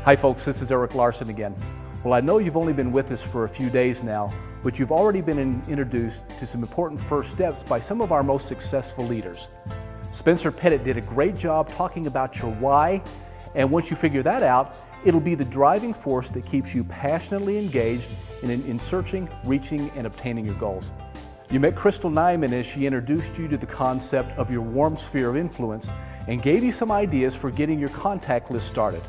Hi folks, this is Eric Larsen again. Well, I know you've only been with us for a few days now, but you've already been introduced to some important first steps by some of our most successful leaders. Spencer Pettit did a great job talking about your why, and once you figure that out, it'll be the driving force that keeps you passionately engaged in searching, reaching, and obtaining your goals. You met Crystal Nyman as she introduced you to the concept of your warm sphere of influence and gave you some ideas for getting your contact list started.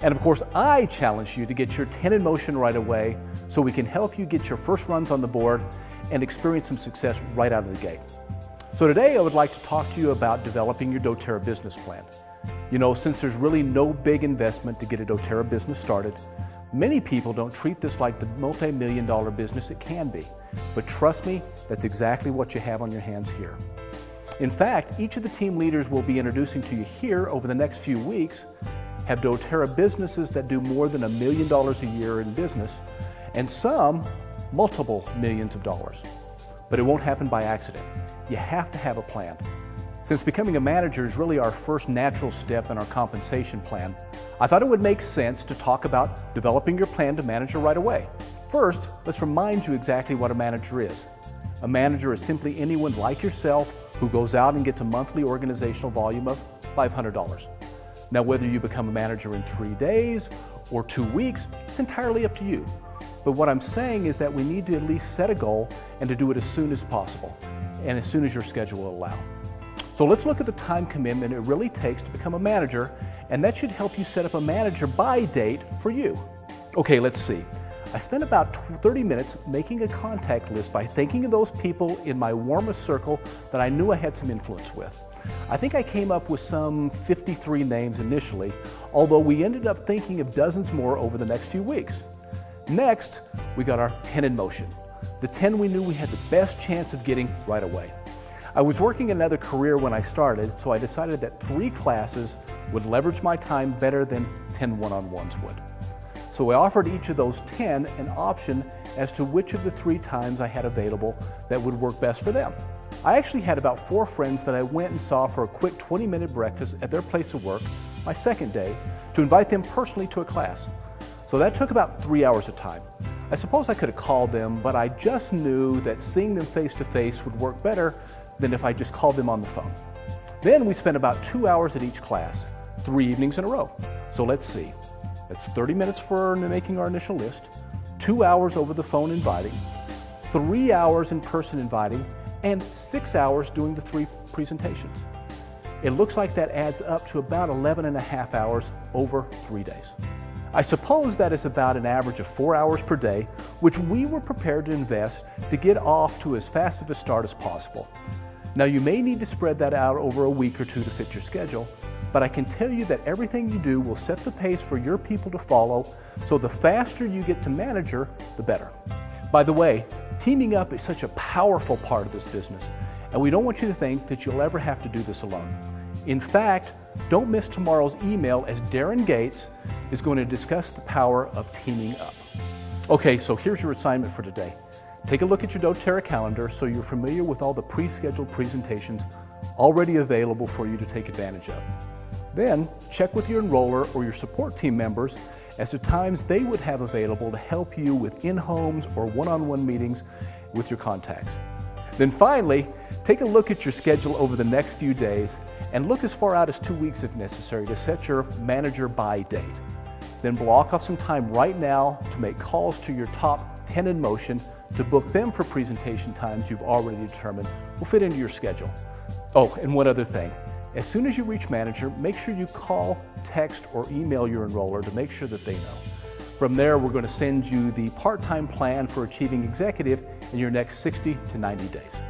And of course, I challenge you to get your 10 in motion right away so we can help you get your first runs on the board and experience some success right out of the gate. So today I would like to talk to you about developing your doTERRA business plan. You know, since there's really no big investment to get a doTERRA business started, many people don't treat this like the multi-million-dollar business it can be. But trust me, that's exactly what you have on your hands here. In fact, each of the team leaders we'll be introducing to you here over the next few weeks have doTERRA businesses that do more than $1 million a year in business, and some multiple millions of dollars. But it won't happen by accident. You have to have a plan. Since becoming a manager is really our first natural step in our compensation plan, I thought it would make sense to talk about developing your plan to manager right away. First, let's remind you exactly what a manager is. A manager is simply anyone like yourself who goes out and gets a monthly organizational volume of $500. Now, whether you become a manager in 3 days or 2 weeks, it's entirely up to you. But what I'm saying is that we need to at least set a goal and to do it as soon as possible and as soon as your schedule will allow. So let's look at the time commitment it really takes to become a manager, and that should help you set up a manager by date for you. Okay, let's see. I spent about 30 minutes making a contact list by thinking of those people in my warmest circle that I knew I had some influence with. I think I came up with some 53 names initially, although we ended up thinking of dozens more over the next few weeks. Next, we got our 10 in motion, the 10 we knew we had the best chance of getting right away. I was working another career when I started, so I decided that 3 classes would leverage my time better than 10 one-on-ones would. So I offered each of those 10 an option as to which of the 3 times I had available that would work best for them. I actually had about 4 friends that I went and saw for a quick 20-minute breakfast at their place of work, my second day, to invite them personally to a class. So that took about 3 hours of time. I suppose I could have called them, but I just knew that seeing them face to face would work better than if I just called them on the phone. Then we spent about 2 hours at each class, 3 evenings in a row. So let's see. That's 30 minutes for making our initial list, 2 hours over the phone inviting, 3 hours in person inviting, and 6 hours doing the 3 presentations. It looks like that adds up to about 11.5 hours over 3 days. I suppose that is about an average of 4 hours per day, which we were prepared to invest to get off to as fast of a start as possible. Now, you may need to spread that out over a week or 2 to fit your schedule, but I can tell you that everything you do will set the pace for your people to follow, so the faster you get to manager, the better. By the way, teaming up is such a powerful part of this business, and we don't want you to think that you'll ever have to do this alone. In fact, don't miss tomorrow's email, as Darren Gates is going to discuss the power of teaming up. Okay, so here's your assignment for today. Take a look at your doTERRA calendar so you're familiar with all the pre-scheduled presentations already available for you to take advantage of. Then, check with your enroller or your support team members as to times they would have available to help you with in-homes or one-on-one meetings with your contacts. Then finally, take a look at your schedule over the next few days and look as far out as 2 weeks if necessary to set your manager by date. Then block off some time right now to make calls to your top 10 in motion to book them for presentation times you've already determined will fit into your schedule. Oh, and one other thing. As soon as you reach manager, make sure you call, text, or email your enroller to make sure that they know. From there, we're going to send you the part-time plan for achieving executive in your next 60 to 90 days.